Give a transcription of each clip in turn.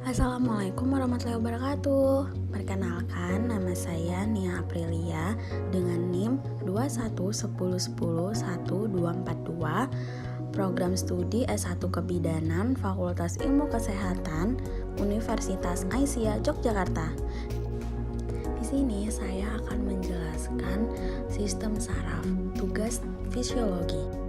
Assalamualaikum warahmatullahi wabarakatuh. Perkenalkan, nama saya Nia Aprilia dengan NIM 21101014242, program studi S1 Kebidanan Fakultas Ilmu Kesehatan Universitas Aisyah Yogyakarta. Di sini saya akan menjelaskan sistem saraf, tugas fisiologi.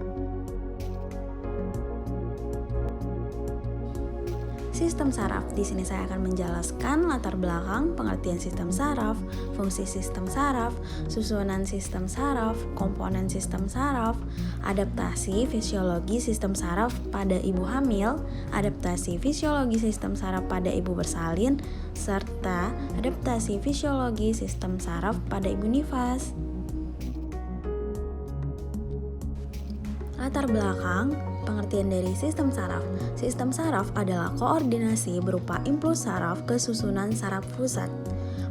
Sistem saraf. Di sini saya akan menjelaskan latar belakang, pengertian sistem saraf, fungsi sistem saraf, susunan sistem saraf, komponen sistem saraf, adaptasi fisiologi sistem saraf pada ibu hamil, adaptasi fisiologi sistem saraf pada ibu bersalin, serta adaptasi fisiologi sistem saraf pada ibu nifas. Latar belakang, pengertian dari sistem saraf. Sistem saraf adalah koordinasi berupa impuls saraf ke susunan saraf pusat.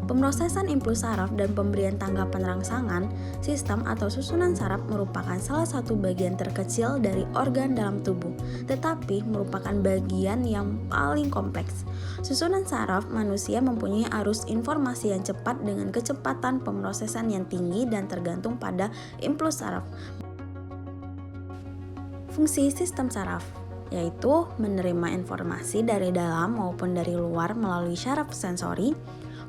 Pemrosesan impuls saraf dan pemberian tanggapan rangsangan, sistem atau susunan saraf merupakan salah satu bagian terkecil dari organ dalam tubuh, tetapi merupakan bagian yang paling kompleks. Susunan saraf manusia mempunyai arus informasi yang cepat dengan kecepatan pemrosesan yang tinggi dan tergantung pada impuls saraf. Fungsi sistem saraf yaitu menerima informasi dari dalam maupun dari luar melalui syaraf sensori,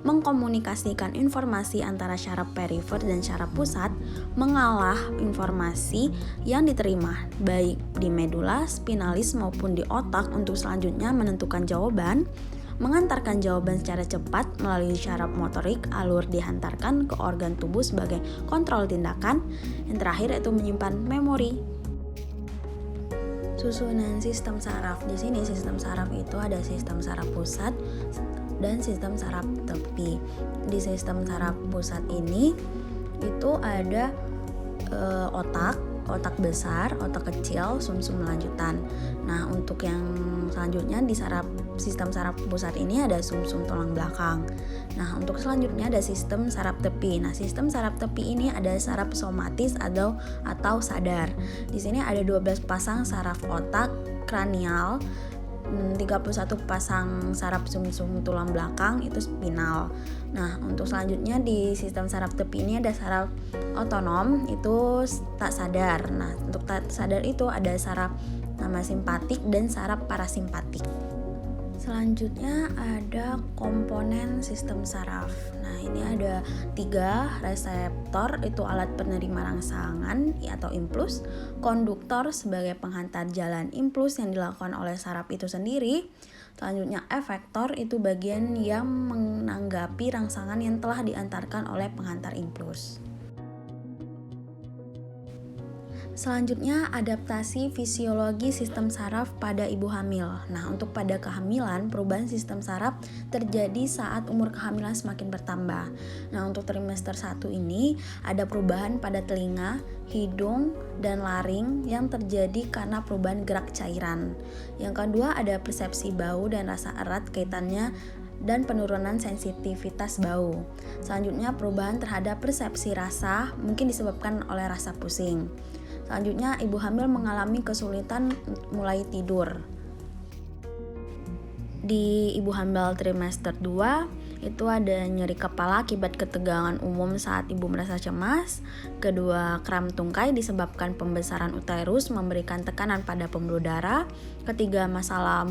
mengkomunikasikan informasi antara syaraf perifer dan syaraf pusat, mengolah informasi yang diterima baik di medula spinalis maupun di otak untuk selanjutnya menentukan jawaban, mengantarkan jawaban secara cepat melalui syaraf motorik, alur dihantarkan ke organ tubuh sebagai kontrol tindakan, yang terakhir yaitu menyimpan memori. Susunan sistem saraf. Di sini sistem saraf itu ada sistem saraf pusat dan sistem saraf tepi. Di sistem saraf pusat ini itu ada otak besar, otak kecil, sumsum lanjutan. Nah, untuk yang selanjutnya di sistem saraf pusat ini ada sumsum tulang belakang. Nah, untuk selanjutnya ada sistem saraf tepi. Nah, sistem saraf tepi ini ada saraf somatis atau sadar. Di sini ada 12 pasang saraf otak kranial, 31 pasang saraf sumsum tulang belakang itu spinal. Nah, untuk selanjutnya di sistem saraf tepi ini ada saraf otonom itu tak sadar. Nah, untuk tak sadar itu ada saraf nama simpatik dan saraf parasimpatik. Selanjutnya ada komponen sistem saraf. Nah, ini ada 3 reseptor, itu alat penerima rangsangan atau impuls, konduktor sebagai penghantar jalan impuls yang dilakukan oleh saraf itu sendiri. Selanjutnya efektor, itu bagian yang menanggapi rangsangan yang telah diantarkan oleh penghantar impuls. Selanjutnya adaptasi fisiologi sistem saraf pada ibu hamil. Nah, untuk pada kehamilan, perubahan sistem saraf terjadi saat umur kehamilan semakin bertambah. Nah, untuk trimester 1 ini ada perubahan pada telinga, hidung, dan laring yang terjadi karena perubahan gerak cairan. Yang kedua ada persepsi bau dan rasa erat kaitannya dan penurunan sensitivitas bau. Selanjutnya perubahan terhadap persepsi rasa mungkin disebabkan oleh rasa pusing. Selanjutnya, ibu hamil mengalami kesulitan mulai tidur. Di ibu hamil trimester 2, itu ada nyeri kepala akibat ketegangan umum saat ibu merasa cemas. Kedua, kram tungkai disebabkan pembesaran uterus memberikan tekanan pada pembuluh darah. Ketiga, masalah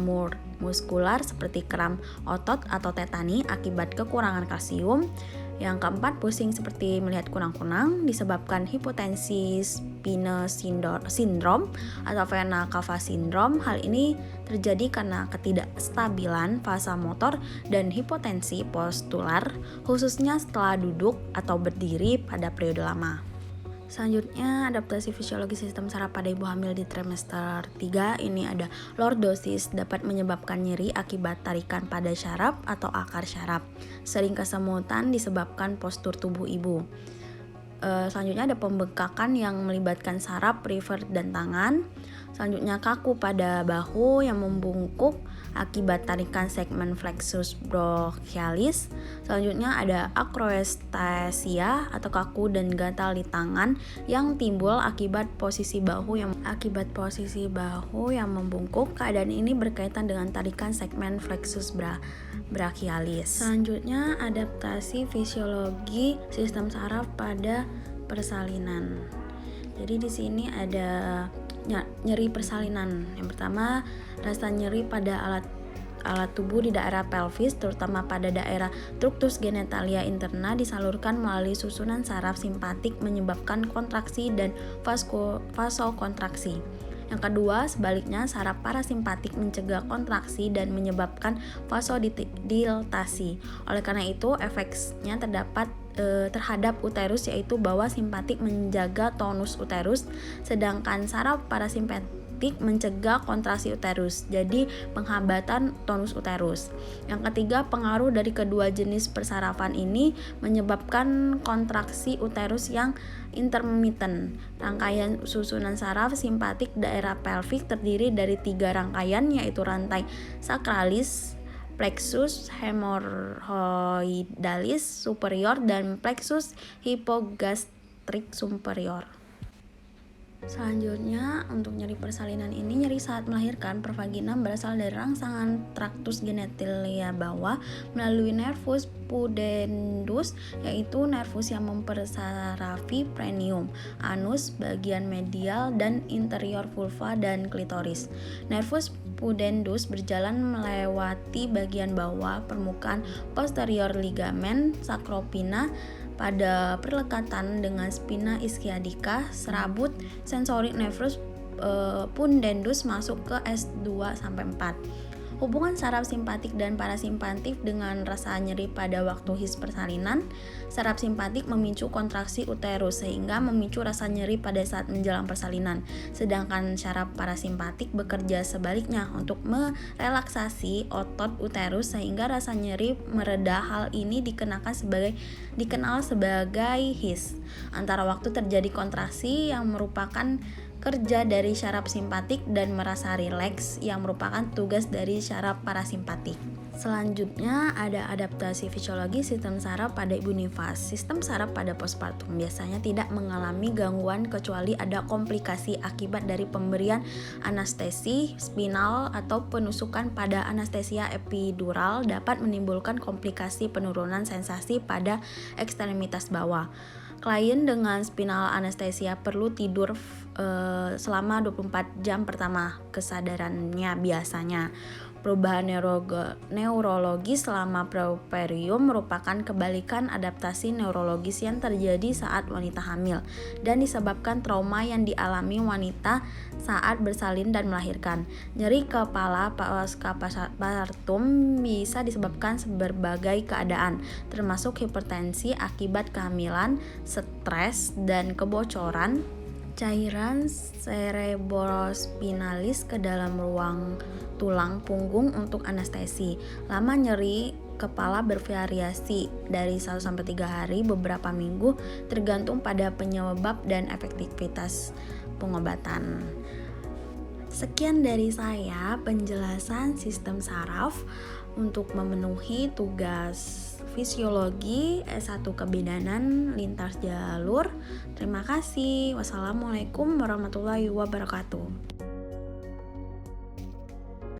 muskular seperti kram otot atau tetani akibat kekurangan kalsium. Yang keempat, pusing seperti melihat kunang-kunang disebabkan hipotensi spina syndrome atau vena cava syndrome. Hal ini terjadi karena ketidakstabilan fasa motor dan hipotensi postular, khususnya setelah duduk atau berdiri pada periode lama. Selanjutnya, adaptasi fisiologi sistem saraf pada ibu hamil di trimester 3 ini ada lordosis, dapat menyebabkan nyeri akibat tarikan pada syaraf atau akar syaraf. Sering kesemutan disebabkan postur tubuh ibu. Selanjutnya ada pembengkakan yang melibatkan saraf, prefer, dan tangan. Selanjutnya kaku pada bahu yang membungkuk akibat tarikan segmen flexus brachialis. Selanjutnya ada acroestesia atau kaku dan gatal di tangan yang timbul akibat posisi bahu yang membungkuk. Keadaan ini berkaitan dengan tarikan segmen flexus brachialis. Selanjutnya adaptasi fisiologi sistem saraf pada persalinan. Jadi di sini ada nyeri persalinan. Yang pertama, rasa nyeri pada alat tubuh di daerah pelvis, terutama pada daerah trunctus genitalia interna, disalurkan melalui susunan saraf simpatik menyebabkan kontraksi dan vasokontraksi. Yang kedua, sebaliknya, saraf parasimpatik mencegah kontraksi dan menyebabkan vasodilatasi. Oleh karena itu, efeknya terdapat terhadap uterus, yaitu bahwa simpatik menjaga tonus uterus, sedangkan saraf parasimpatik mencegah kontraksi uterus, jadi penghambatan tonus uterus. Yang ketiga, pengaruh dari kedua jenis persarafan ini menyebabkan kontraksi uterus yang intermittent. Rangkaian susunan saraf simpatik daerah pelvik terdiri dari 3 rangkaian, yaitu rantai sacralis, plexus hemorrhoidalis superior, dan plexus hypogastrik superior. Selanjutnya, untuk nyeri persalinan ini, nyeri saat melahirkan per vagina berasal dari rangsangan traktus genitalia bawah melalui nervus pudendus, yaitu nervus yang mempersarafi perineum, anus, bagian medial dan interior vulva dan klitoris. Nervus pudendus berjalan melewati bagian bawah permukaan posterior ligamen sacropina pada perlekatan dengan spina ischiadica. Serabut sensorik nervus pudendus masuk ke S2-4. Hubungan saraf simpatik dan parasimpatik dengan rasa nyeri pada waktu his persalinan. Saraf simpatik memicu kontraksi uterus sehingga memicu rasa nyeri pada saat menjelang persalinan. Sedangkan saraf parasimpatik bekerja sebaliknya untuk merelaksasi otot uterus sehingga rasa nyeri mereda. Hal ini dikenal sebagai his. Antara waktu terjadi kontraksi yang merupakan kerja dari saraf simpatik dan merasa rileks yang merupakan tugas dari saraf parasimpatik. Selanjutnya ada adaptasi fisiologi sistem saraf pada ibu nifas. Sistem saraf pada postpartum biasanya tidak mengalami gangguan kecuali ada komplikasi akibat dari pemberian anestesi spinal atau penusukan pada anestesia epidural dapat menimbulkan komplikasi penurunan sensasi pada ekstremitas bawah. Klien dengan spinal anestesia perlu tidur selama 24 jam pertama kesadarannya biasanya. Perubahan neurologis selama puerperium merupakan kebalikan adaptasi neurologis yang terjadi saat wanita hamil dan disebabkan trauma yang dialami wanita saat bersalin dan melahirkan. Nyeri kepala pasca partum bisa disebabkan berbagai keadaan, termasuk hipertensi akibat kehamilan, stres, dan kebocoran cairan cerebrospinalis ke dalam ruang tulang punggung untuk anestesi. Lama nyeri kepala bervariasi dari 1-3 hari, beberapa minggu, tergantung pada penyebab dan efektivitas pengobatan. Sekian dari saya penjelasan sistem saraf untuk memenuhi tugas fisiologi S1 kebidanan lintas jalur. Terima kasih. Wassalamualaikum warahmatullahi wabarakatuh.